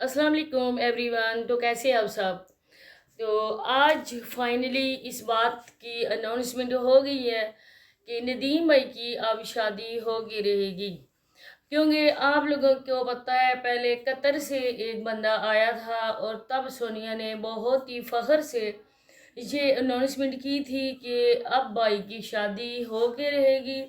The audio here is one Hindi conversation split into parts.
अस्सलाम वालेकुम एवरीवन। तो कैसे हैं आप सब। तो आज फाइनली इस बात की अनाउंसमेंट हो गई है कि नदीम भाई की अब शादी होगी रहेगी। क्योंकि आप लोगों को पता है, पहले कतर से एक बंदा आया था और तब सोनिया ने बहुत ही फ़ख्र से ये अनाउंसमेंट की थी कि अब भाई की शादी होके रहेगी,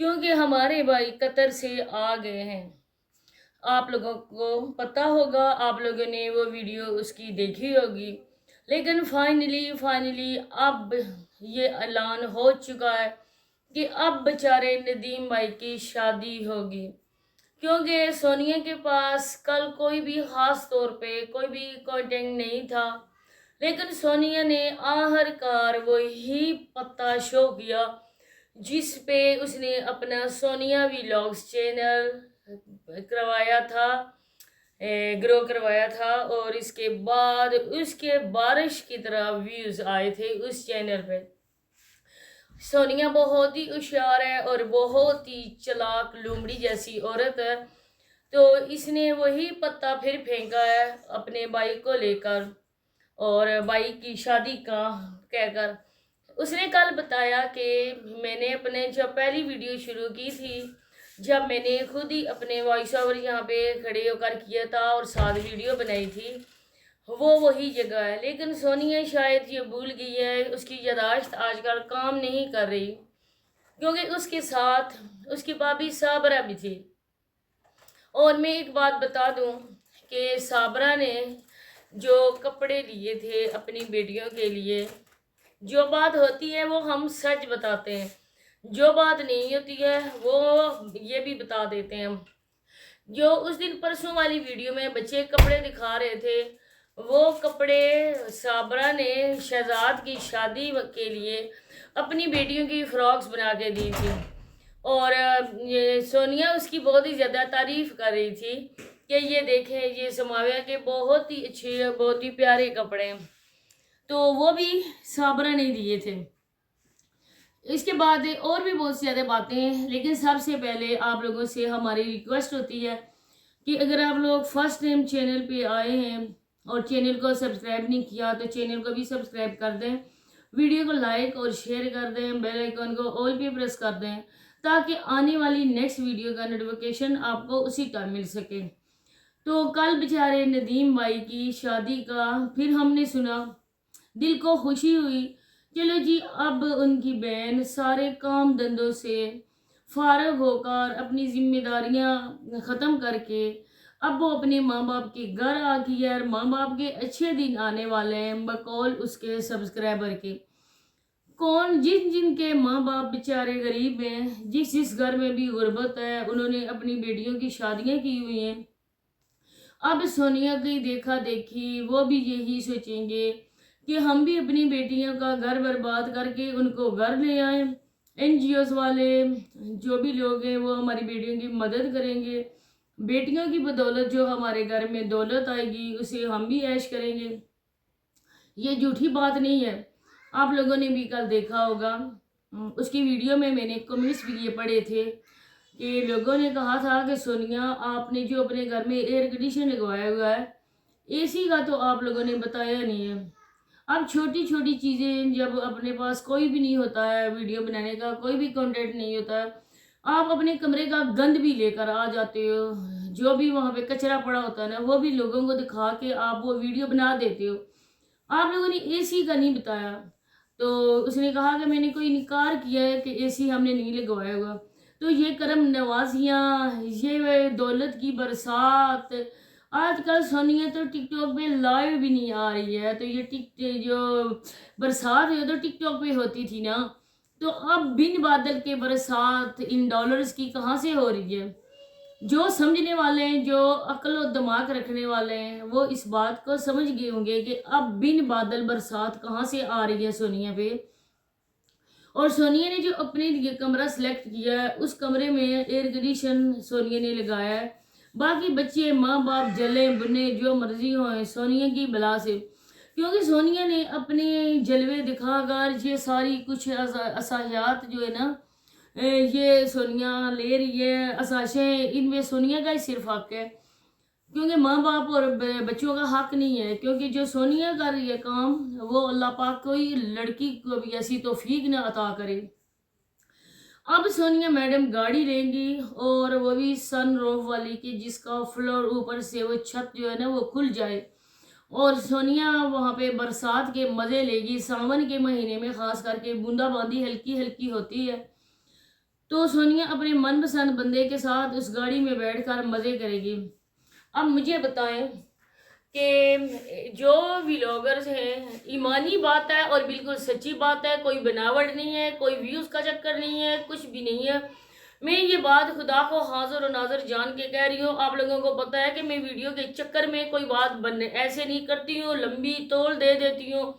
क्योंकि हमारे भाई कतर से आ गए हैं। आप लोगों को पता होगा, आप लोगों ने वो वीडियो उसकी देखी होगी। लेकिन फाइनली अब ये ऐलान हो चुका है कि अब बेचारे नदीम भाई की शादी होगी। क्योंकि सोनिया के पास कल कोई भी ख़ास तौर पे कोई भी कंटेंट नहीं था, लेकिन सोनिया ने आखिरकार वही पत्ता शो किया जिस पे उसने अपना सोनिया व्लॉग्स चैनल करवाया था, ग्रो करवाया था। और इसके बाद उसके बारिश की तरह व्यूज़ आए थे उस चैनल पे। सोनिया बहुत ही होशियार है और बहुत ही चालाक लूमड़ी जैसी औरत है। तो इसने वही पत्ता फिर फेंका है अपने भाई को लेकर और भाई की शादी का कहकर। उसने कल बताया कि मैंने अपने जब पहली वीडियो शुरू की थी, जब मैंने खुद ही अपने वॉइस ओवर यहाँ पे खड़े होकर किया था और साथ वीडियो बनाई थी, वो वही जगह है। लेकिन सोनिया शायद ये भूल गई है, उसकी यादाश्त आजकल काम नहीं कर रही, क्योंकि उसके साथ उसकी भाभी साबरा भी थी। और मैं एक बात बता दूं कि साबरा ने जो कपड़े लिए थे अपनी बेटियों के लिए, जो बात होती है वो हम सच बताते हैं, जो बात नहीं होती है वो ये भी बता देते हैं हम। जो उस दिन परसों वाली वीडियो में बच्चे कपड़े दिखा रहे थे, वो कपड़े साबरा ने शहजाद की शादी के लिए अपनी बेटियों की फ्रॉक्स बना के दी थी। और ये सोनिया उसकी बहुत ही ज़्यादा तारीफ़ कर रही थी कि ये देखें, ये समाविया के बहुत ही अच्छे बहुत ही प्यारे कपड़े हैं। तो वो भी साबरा ने दिए थे। इसके बाद और भी बहुत सी ज़्यादा बातें हैं, लेकिन सबसे पहले आप लोगों से हमारी रिक्वेस्ट होती है कि अगर आप लोग फर्स्ट टाइम चैनल पे आए हैं और चैनल को सब्सक्राइब नहीं किया तो चैनल को भी सब्सक्राइब कर दें, वीडियो को लाइक और शेयर कर दें, बेल आइकन को ऑल पे प्रेस कर दें, ताकि आने वाली नेक्स्ट वीडियो का नोटिफिकेशन आपको उसी टाइम मिल सके। तो कल बेचारे नदीम भाई की शादी का फिर हमने सुना, दिल को खुशी हुई। चलो जी, अब उनकी बहन सारे काम धंधों से फारग होकर अपनी जिम्मेदारियां ख़त्म करके अब वो अपने माँ बाप के घर आ गई है और माँ बाप के अच्छे दिन आने वाले हैं बकौल उसके सब्सक्राइबर के। कौन जिन जिन के माँ बाप बेचारे गरीब हैं, जिस जिस घर में भी गुर्बत है, उन्होंने अपनी बेटियों की शादियां की हुई हैं, अब सोनिया की देखा देखी वो भी यही सोचेंगे कि हम भी अपनी बेटियों का घर बर्बाद करके उनको घर ले आए। एनजीओस वाले जो भी लोग हैं वो हमारी बेटियों की मदद करेंगे, बेटियों की बदौलत जो हमारे घर में दौलत आएगी उसे हम भी ऐश करेंगे। ये झूठी बात नहीं है। आप लोगों ने भी कल देखा होगा, उसकी वीडियो में मैंने कमेंट्स भी ये पढ़े थे कि लोगों ने कहा था कि सोनिया आपने जो अपने घर में एयर कंडीशन लगवाया हुआ है, एसी का तो आप लोगों ने बताया नहीं है। अब छोटी छोटी चीज़ें जब अपने पास कोई भी नहीं होता है, वीडियो बनाने का कोई भी कंटेंट नहीं होता है, आप अपने कमरे का गंद भी लेकर आ जाते हो, जो भी वहाँ पे कचरा पड़ा होता है ना वो भी लोगों को दिखा के आप वो वीडियो बना देते हो। आप लोगों ने एसी का नहीं बताया। तो उसने कहा कि मैंने कोई इनकार किया है कि एसी हमने नहीं लगवाया हुआ। तो ये करम नवाजियाँ, ये दौलत की बरसात, आजकल सोनिया तो टिकटॉक पे लाइव भी नहीं आ रही है। तो ये टिक जो बरसात है तो टिकटॉक पे होती थी ना, तो अब बिन बादल के बरसात इन डॉलर्स की कहाँ से हो रही है। जो समझने वाले हैं, जो अक्ल और दिमाग रखने वाले हैं, वो इस बात को समझ गए होंगे कि अब बिन बादल बरसात कहाँ से आ रही है सोनिया पे। और सोनिया ने जो अपने लिए कमरा सेलेक्ट किया है उस कमरे में एयर कंडीशन सोनिया ने लगाया है। बाकी बच्चे माँ बाप जले बने जो मर्जी हो सोनिया की बला से, क्योंकि सोनिया ने अपने जलवे दिखाकर ये सारी कुछ असहायात जो है ना, ये सोनिया ले रही है असाशें, इनमें सोनिया का ही सिर्फ हक है। क्योंकि माँ बाप और बच्चों का हक नहीं है, क्योंकि जो सोनिया कर रही है काम, वो अल्लाह पाक कोई लड़की को भी ऐसी तौफीक ना अता करे। अब सोनिया मैडम गाड़ी लेंगी, और वो भी सन रूफ वाली की, जिसका फ्लोर ऊपर से वो छत जो है ना वो खुल जाए, और सोनिया वहाँ पे बरसात के मज़े लेगी। सावन के महीने में ख़ास करके बूंदाबांदी हल्की हल्की होती है, तो सोनिया अपने मनपसंद बंदे के साथ उस गाड़ी में बैठकर मज़े करेगी। अब मुझे बताएं कि जो व्लॉगर्स हैं, ईमानी बात है और बिल्कुल सच्ची बात है, कोई बनावट नहीं है, कोई व्यूज़ का चक्कर नहीं है, कुछ भी नहीं है। मैं ये बात खुदा को हाजिर और नाजर जान के कह रही हूँ। आप लोगों को पता है कि मैं वीडियो के चक्कर में कोई बात बनने ऐसे नहीं करती हूँ, लंबी तोल दे देती हूँ,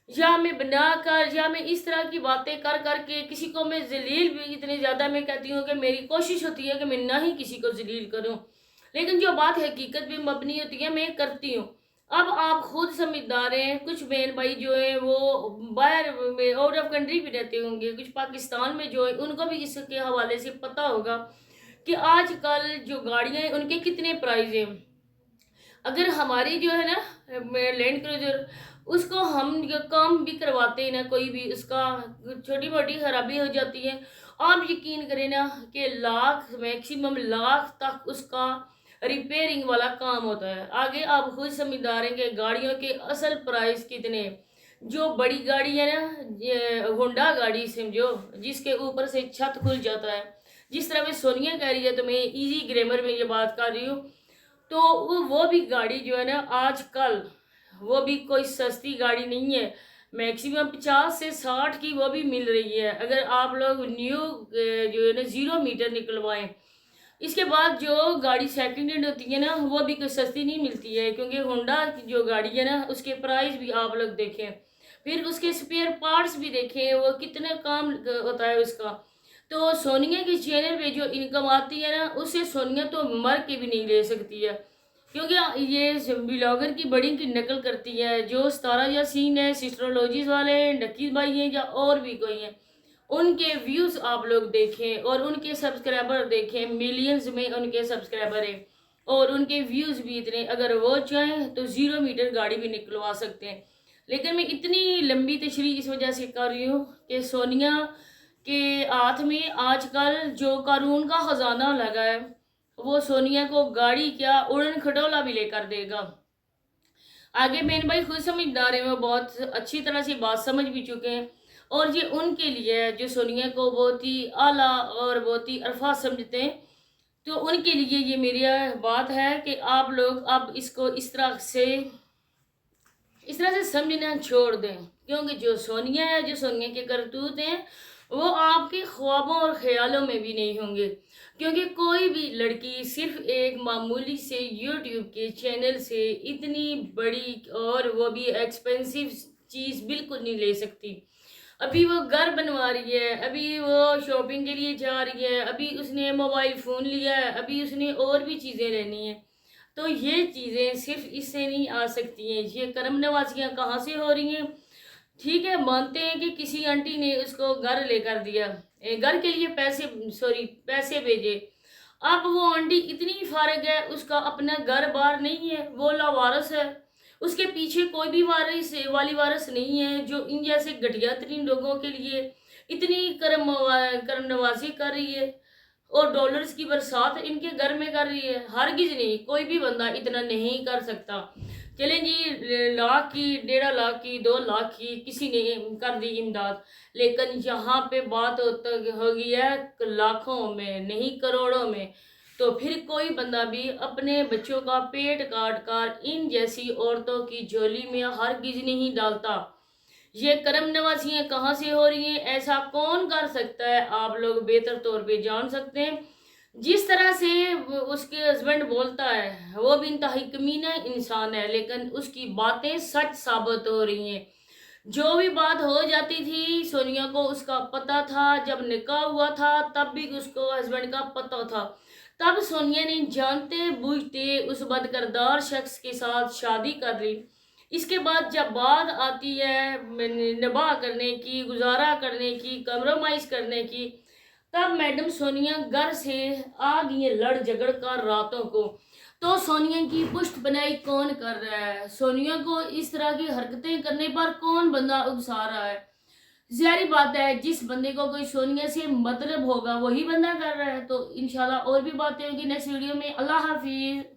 या मैं बनाकर, या मैं इस तरह की बातें कर करके किसी को मैं जलील भी इतनी ज़्यादा मैं कहती हूँ कि मेरी कोशिश होती है कि मैं ना ही किसी को जलील करूँ, लेकिन जो बात हकीकत पे मबनी होती है मैं करती हूँ। अब आप खुद समझदार हैं, कुछ बहन भाई जो है वो बाहर में आउट ऑफ कंट्री भी रहते होंगे, कुछ पाकिस्तान में जो है, उनको भी इसके हवाले से पता होगा कि आजकल जो गाड़ियाँ हैं उनके कितने प्राइस हैं। अगर हमारी जो है ना लैंड क्रूजर, उसको हम काम भी करवाते हैं ना, कोई भी उसका छोटी मोटी खराबी हो जाती है, आप यकीन करें ना कि लाख, मैक्सिमम लाख तक उसका रिपेयरिंग वाला काम होता है। आगे आप खुद समझदार हैं कि गाड़ियों के असल प्राइस कितने हैं। जो बड़ी गाड़ी है ना, ये होंडा गाड़ी समझो, जिसके ऊपर से छत खुल जाता है, जिस तरह में सोनिया कह रही है, तो मैं इजी ग्रामर में ये बात कर रही हूँ, तो वो भी गाड़ी जो है ना आजकल, वो भी कोई सस्ती गाड़ी नहीं है। मैक्सिमम 50 से 60 की वो भी मिल रही है, अगर आप लोग न्यू जो है ना 0 मीटर निकलवाएं। इसके बाद जो गाड़ी सेकंड हैंड होती है ना, वो भी कोई सस्ती नहीं मिलती है, क्योंकि होंडा की जो गाड़ी है ना उसके प्राइस भी आप लोग देखें, फिर उसके स्पेयर पार्ट्स भी देखें, वो कितने काम होता है उसका। तो सोनिया के चैनल पे जो इनकम आती है ना, उससे सोनिया तो मर के भी नहीं ले सकती है, क्योंकि ये ब्लॉगर की बड़ी की नकल करती है। जो सितारा यासीन है, सिस्ट्रोलॉजीज वाले हैं, नकीस भाई हैं, या और भी कोई हैं, उनके व्यूज़ आप लोग देखें और उनके सब्सक्राइबर देखें, मिलियंस में उनके सब्सक्राइबर हैं, और उनके व्यूज़ भी इतने, अगर वो चाहें तो 0 मीटर गाड़ी भी निकलवा सकते हैं। लेकिन मैं इतनी लंबी तशरीह इस वजह से कर रही हूँ कि सोनिया के हाथ में आजकल जो कानून का ख़जाना लगा है, वो सोनिया को गाड़ी क्या उड़न खटोला भी लेकर देगा। आगे बहन भाई खुद समझदार है, वो बहुत अच्छी तरह से बात समझ भी चुके हैं, और ये उनके लिए है जो सोनिया को बहुत ही आला और बहुत ही अल्फाज समझते हैं। तो उनके लिए ये मेरी बात है कि आप लोग अब इसको इस तरह से समझना छोड़ दें, क्योंकि जो सोनिया है, जो सोनिया के करतूत हैं, वो आपके ख्वाबों और ख्यालों में भी नहीं होंगे। क्योंकि कोई भी लड़की सिर्फ एक मामूली से यूट्यूब के चैनल से इतनी बड़ी और वो भी एक्सपेंसिव चीज़ बिल्कुल नहीं ले सकती। अभी वो घर बनवा रही है, अभी वो शॉपिंग के लिए जा रही है, अभी उसने मोबाइल फ़ोन लिया है, अभी उसने और भी चीज़ें लेनी है, तो ये चीज़ें सिर्फ इससे नहीं आ सकती हैं। ये करम नवाजियाँ कहाँ से हो रही हैं? ठीक है, मानते हैं कि किसी आंटी ने उसको घर लेकर दिया, घर के लिए पैसे भेजे। अब वो आंटी इतनी फारग है, उसका अपना घर बार नहीं है, वो लावारिस है, उसके पीछे कोई भी वाली वारिस नहीं है जो इन जैसे घटिया तरीन लोगों के लिए इतनी करम नवाजी कर रही है, और डॉलर्स की बरसात इनके घर में कर रही है। हरगिज नहीं, कोई भी बंदा इतना नहीं कर सकता। चलें जी, लाख की, 1.5 लाख की, 2 लाख की किसी ने कर दी इमदाद, लेकिन यहाँ पे बात हो गई है लाखों में, नहीं करोड़ों में। तो फिर कोई बंदा भी अपने बच्चों का पेट काट कर इन जैसी औरतों की झोली में हरगिज नहीं डालता। ये करम नवाजियाँ कहाँ से हो रही हैं, ऐसा कौन कर सकता है, आप लोग बेहतर तौर पे जान सकते हैं। जिस तरह से उसके हस्बैंड बोलता है, वो भी इंतहाई कमीना इंसान है, लेकिन उसकी बातें सच साबित हो रही हैं। जो भी बात हो जाती थी सोनिया को, उसका पता था, जब निकाह हुआ था तब भी उसको हस्बैंड का पता था, तब सोनिया ने जानते बूझते उस बदकिरदार शख्स के साथ शादी कर ली। इसके बाद जब बात आती है निभा करने की, गुजारा करने की, कम्प्रोमाइज़ करने की, तब मैडम सोनिया घर से आ गई है लड़ झगड़ कर रातों को। तो सोनिया की पुष्ट बनाई कौन कर रहा है? सोनिया को इस तरह की हरकतें करने पर कौन बंदा उकसा रहा है? जाहिर बात है, जिस बंदे को कोई सोनिया से मतलब होगा वही बंदा कर रहा है। तो इंशाल्लाह और भी बातें होगी नेक्स्ट वीडियो में। अल्लाह हाफिज।